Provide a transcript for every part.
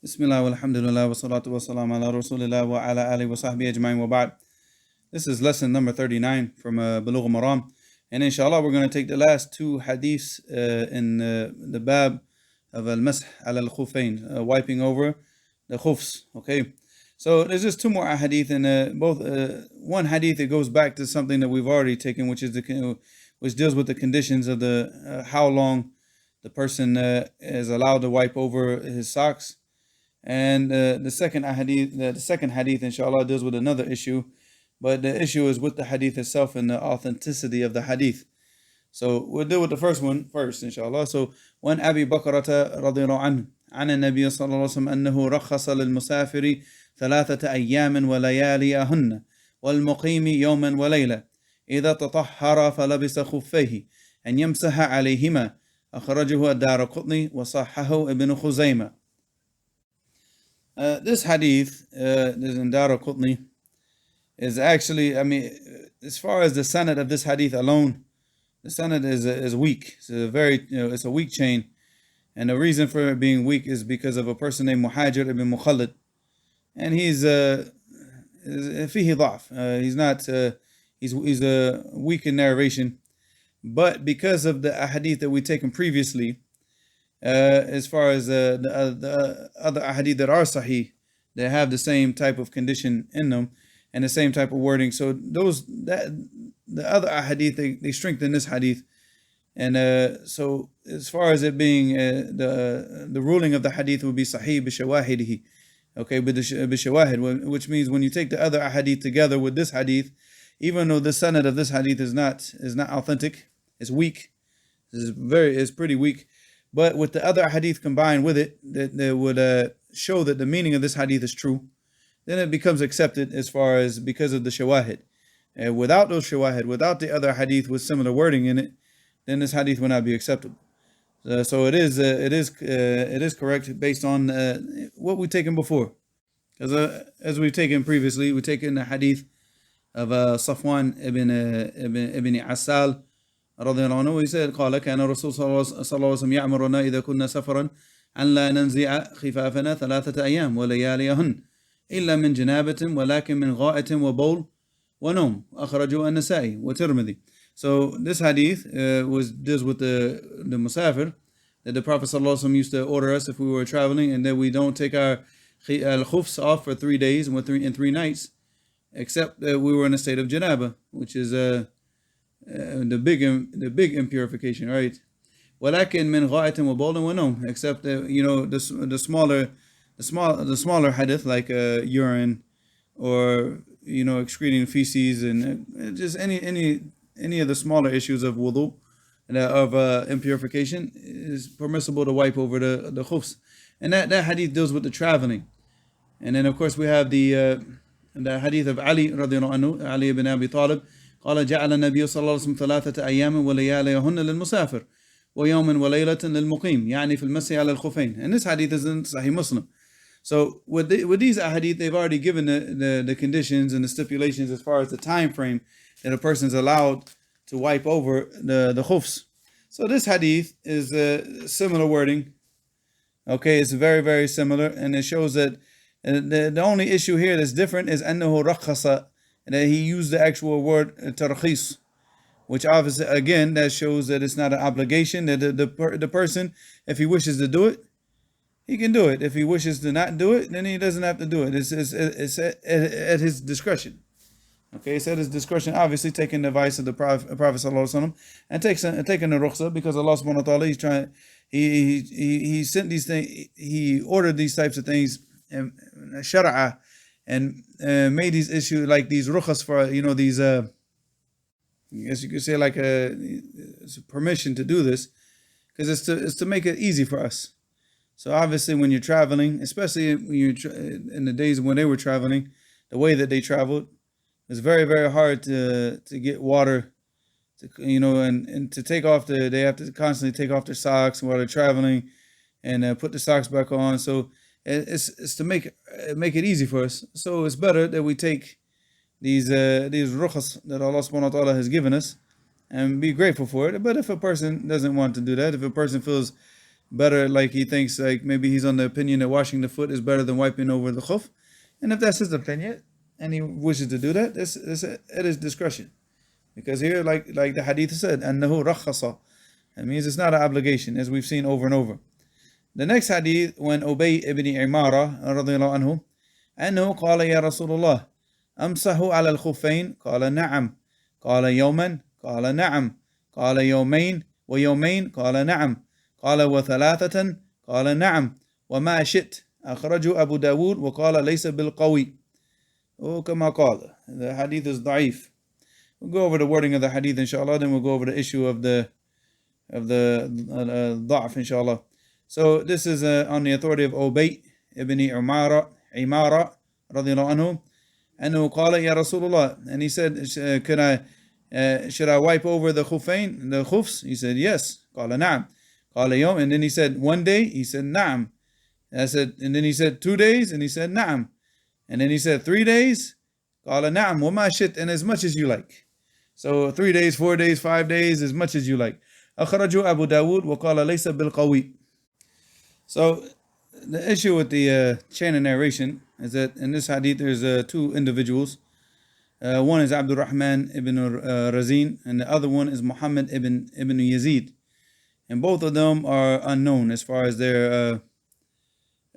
Bismillah walhamdulillah wa salatu wa salam ala rasulillah wa ala alihi wa sahbihi ajma'in wa ba'd. This is lesson number 39 from Bulugh Maram. And inshallah we're going to take the last two hadiths in the bab of al-masah ala al-khuffain, wiping over the khufs. Okay, so there's just two more hadith, and one hadith that goes back to something that we've already taken, which deals with the conditions of the how long the person is allowed to wipe over his socks. And the second hadith, inshallah, deals with another issue, but the issue is with the hadith itself and the authenticity of the hadith. So we'll deal with the first one first, inshallah. So when Abi Bakrata radiallahu anhu عن النبي صلى الله عليه وسلم أنه رخص للمسافر 3 أيام ولياليهن والمقيم يوما وليلة إذا تطهر فلبس خفيه أن يمسح عليهما أخرجه الدارقطني وصححه ابن خزيمة. This hadith, this in Daraqutni, is actually, as far as the sanad of this hadith alone, the sanad is weak. It's it's a weak chain, and the reason for it being weak is because of a person named Muhajir ibn Mukhalid, and he's fihi dha'f. He's weak in narration, but because of the ahadith that we've taken previously. As far as the other ahadith that are sahih, they have the same type of condition in them and the same type of wording. So the other ahadith they strengthen this hadith, and so as far as it being the ruling of the hadith would be sahih bishawahidihi, okay, bishawahid, which means when you take the other ahadith together with this hadith, even though the sanad of this hadith is not authentic, it's weak, it's pretty weak. But with the other hadith combined with it, that would show that the meaning of this hadith is true, then it becomes accepted as far as because of the shawahid. Without those shawahid, without the other hadith with similar wording in it, then this hadith will not be acceptable. So it is correct based on what we've taken before. As we've taken previously, we've taken the hadith of Safwan ibn Asal رضي الله عنه. He said قال كان الرسول صلى الله عليه وسلم يأمرنا إذا كنا سفرا أن لا ننزع خفافنا 3 أيام ولياليهن إلا من جنابة ولكن من غائط وبول ونوم أخرجه النسائي والترمذي. So this hadith deals with the musafir, that the Prophet ﷺ used to order us if we were traveling, and that we don't take our khufs off for 3 days and 3 nights, except that we were in a state of janaba, which is the big impurification, right? ولكن من غائط وبول ونوم, except that the smaller hadith, like urine or excreting feces, and just any of the smaller issues of wudu, of impurification, is permissible to wipe over the khufs. And that hadith deals with the traveling. And then of course we have the hadith of Ali radiallahu anhu, Ali ibn Abi Talib. قال جعل النبي صلى الله عليه وسلم 3 أيام ولياليهن للمسافر ويوم وليلة للمقيم يعني في المسح على الخفين. And this hadith is in Sahih Muslim. So with these hadith, they've already given the conditions and the stipulations as far as the time frame that a person is allowed to wipe over the khufs. So this hadith is similar wording. Okay, it's very, very similar, and it shows that the only issue here that's different is أنه رخص, and that he used the actual word tarkhis, which obviously, again, that shows that it's not an obligation, that the person, if he wishes to do it, he can do it. If he wishes to not do it, then he doesn't have to do it. It's at his discretion. Okay, it's at his discretion, obviously taking the advice of the Prophet ﷺ, and taking the rukhsah, because Allah subhanahu wa ta'ala, he sent these things, he ordered these types of things, and shara'a, and made these issues like these rukhas for these I guess you could say like it's a permission to do this, because it's to make it easy for us. So obviously when you're traveling, especially when in the days when they were traveling, the way that they traveled, it's very, very hard to get water, and to take off they have to constantly take off their socks while they're traveling, and put the socks back on. So it's to make it easy for us. So it's better that we take these rukhas that Allah subhanahu wa ta'ala has given us and be grateful for it. But if a person doesn't want to do that, if a person feels better, like he thinks like maybe he's on the opinion that washing the foot is better than wiping over the khuf. And if that's his opinion and he wishes to do that, it's at his discretion. Because here, like the hadith said, أنه رخص. That means it's not an obligation, as we've seen over and over. The next hadith, when Ubay ibn Imara رضي الله عنه أنه قال يا رسول الله أمسح على الخفين قال نعم قال يوما قال نعم قال يومين ويومين قال نعم قال وثلاثة قال نعم وما شئت أخرجه أبو داود وقال ليس بالقوي كما قال. The hadith is ضعيف. We'll go over the wording of the hadith inshallah, then we'll go over the issue of the ضعف inshallah. So this is on the authority of Ubay ibn Imara رضي الله عنه أنه قال يا رسول الله, and he said, should I wipe over the khuffain, the khufs? He said yes. قال نعم. قال يوم, and then he said one day, he said نعم. And then he said 2 days, and he said نعم. And then he said 3 days, قال نعم وما شئت, and as much as you like. So 3 days, 4 days, 5 days, as much as you like. أخرجه أبو داود وقال ليس بالقوي. So the issue with the chain of narration is that in this hadith there's two individuals. One is Abdul Rahman ibn Razin, and the other one is Muhammad ibn Yazid. And both of them are unknown as far as their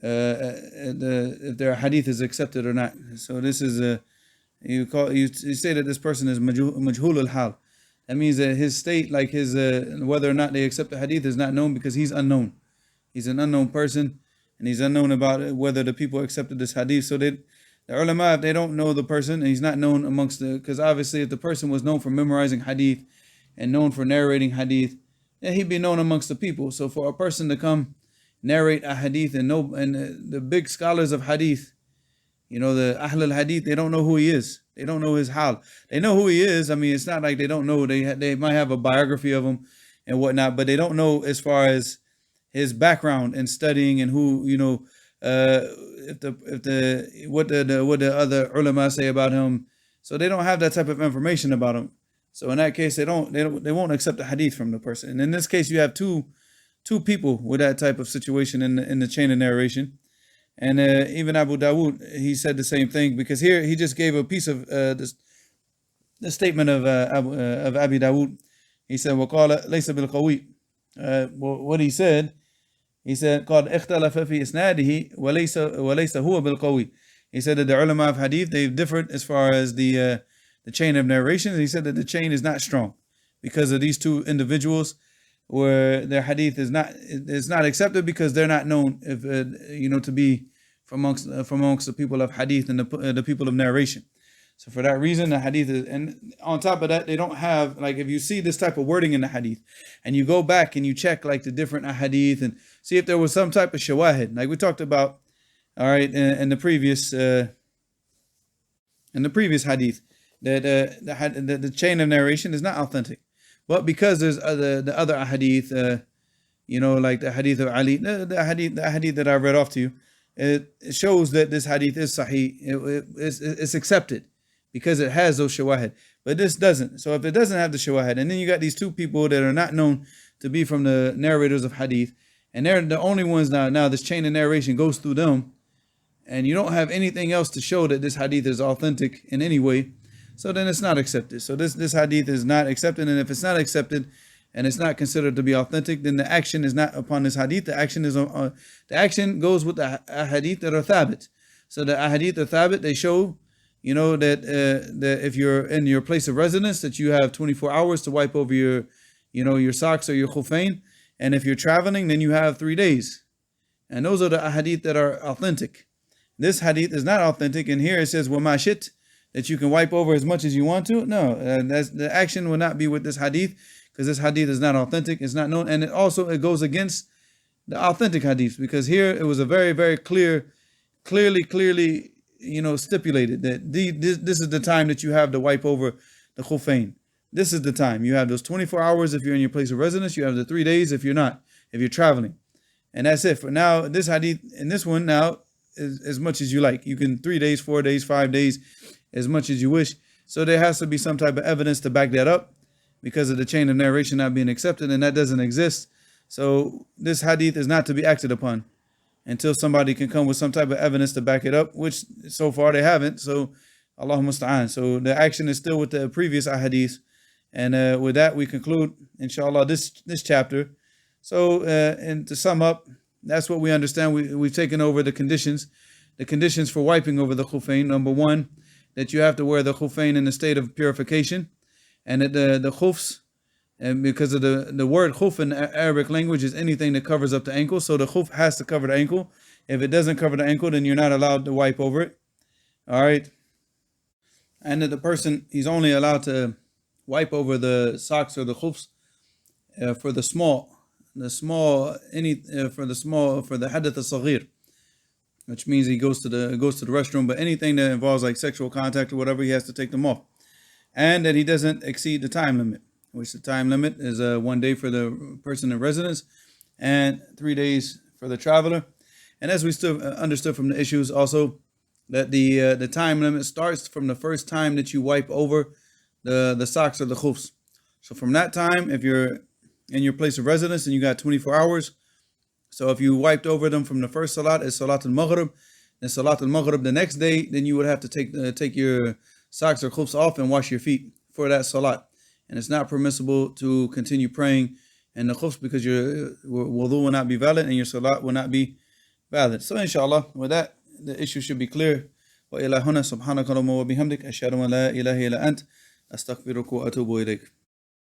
if their hadith is accepted or not. So this is you say that this person is majhul al-hal. That means that his state, like his whether or not they accept the hadith, is not known because he's unknown. He's an unknown person, and he's unknown about whether the people accepted this hadith. So the ulama, if they don't know the person, and he's not known amongst because obviously if the person was known for memorizing hadith and known for narrating hadith, then he'd be known amongst the people. So for a person to come narrate a hadith and the big scholars of hadith, the Ahl al-Hadith, they don't know who he is. They don't know his hal. They know who he is. I mean, it's not like they don't know. They might have a biography of him and whatnot, but they don't know as far as his background and studying and who, what the other ulama say about him. So they don't have that type of information about him. So in that case, they won't accept the hadith from the person. And in this case, you have two people with that type of situation in the chain of narration. And even Abu Dawood, he said the same thing, because here he just gave a piece of the statement of Abu Dawood. He said, وَقَالَ لَيْسَ بِالْقَوِيِّ. What he said قَالْ اخْتَلَفَ فِي إِسْنَادِهِ وَلَيْسَ هُوَ بِالْقَوِيِّ. He said that the ulama of hadith, they've differed as far as the chain of narration. He said that the chain is not strong because of these two individuals, where their hadith is not accepted because they're not known to be from amongst the people of hadith and the people of narration. So for that reason, the hadith is, and on top of that, they don't have, like, if you see this type of wording in the hadith and you go back and you check like the different hadith and see if there was some type of shawahid, like we talked about, all right, in the previous hadith, that the chain of narration is not authentic. But because there's the other hadith, like the hadith of Ali, the hadith that I read off to you, it shows that this hadith is sahih. It's accepted because it has those shawahid. But this doesn't. So if it doesn't have the shawahid, and then you got these two people that are not known to be from the narrators of hadith, and they're the only ones now this chain of narration goes through them, and you don't have anything else to show that this hadith is authentic in any way, so then it's not accepted. So this hadith is not accepted, and if it's not accepted and it's not considered to be authentic, then the action is not upon this hadith. The action goes with the hadith that are thabit. So the hadith are thabit, they show, that if you're in your place of residence, that you have 24 hours to wipe over your socks or your khuffain, and if you're traveling, then you have 3 days. And those are the hadith that are authentic. This hadith is not authentic, and here it says وَمَا شِئْتَ, that you can wipe over as much as you want to. No, the action will not be with this hadith, because this hadith is not authentic, it's not known, and it goes against the authentic hadith, because here it was a very, very clearly stipulated that this is the time that you have to wipe over the khuffain. This is the time. You have those 24 hours if you're in your place of residence, you have the 3 days if you're traveling. And that's it. For now, this hadith, and this one now, is as much as you like. You can 3 days, 4 days, 5 days, as much as you wish. So there has to be some type of evidence to back that up because of the chain of narration not being accepted, and that doesn't exist. So this hadith is not to be acted upon until somebody can come with some type of evidence to back it up, which so far they haven't. So Allahumma musta'an. So the action is still with the previous ahadith. And with that, we conclude, inshallah, this chapter. So, and to sum up, that's what we understand. We've taken over the conditions for wiping over the khuffain. Number one, that you have to wear the khuffain in a state of purification, and that the khufs, and because of the word khuf in Arabic language is anything that covers up the ankle, so the khuf has to cover the ankle. If it doesn't cover the ankle, then you're not allowed to wipe over it. All right, and that the person, he's only allowed to wipe over the socks or the khufs for the hadith al-saghir, which means he goes to the restroom. But anything that involves like sexual contact or whatever, he has to take them off, and that he doesn't exceed the time limit, which the time limit is 1 day for the person in residence and 3 days for the traveler. And as we still understood from the issues also, that the time limit starts from the first time that you wipe over the socks or the khufs. So from that time, if you're in your place of residence and you got 24 hours, so if you wiped over them from the first salat is salat al-maghrib, and salat al-maghrib the next day, then you would have to take your socks or khufs off and wash your feet for that salat. And it's not permissible to continue praying in the khufs because your wudu will not be valid and your salat will not be valid. So inshallah, with that, the issue should be clear. وإلى هنا سبحانك اللهم وبحمدك أشهد أن لا إله إلا أنت أستغفرك وأتوب إليك.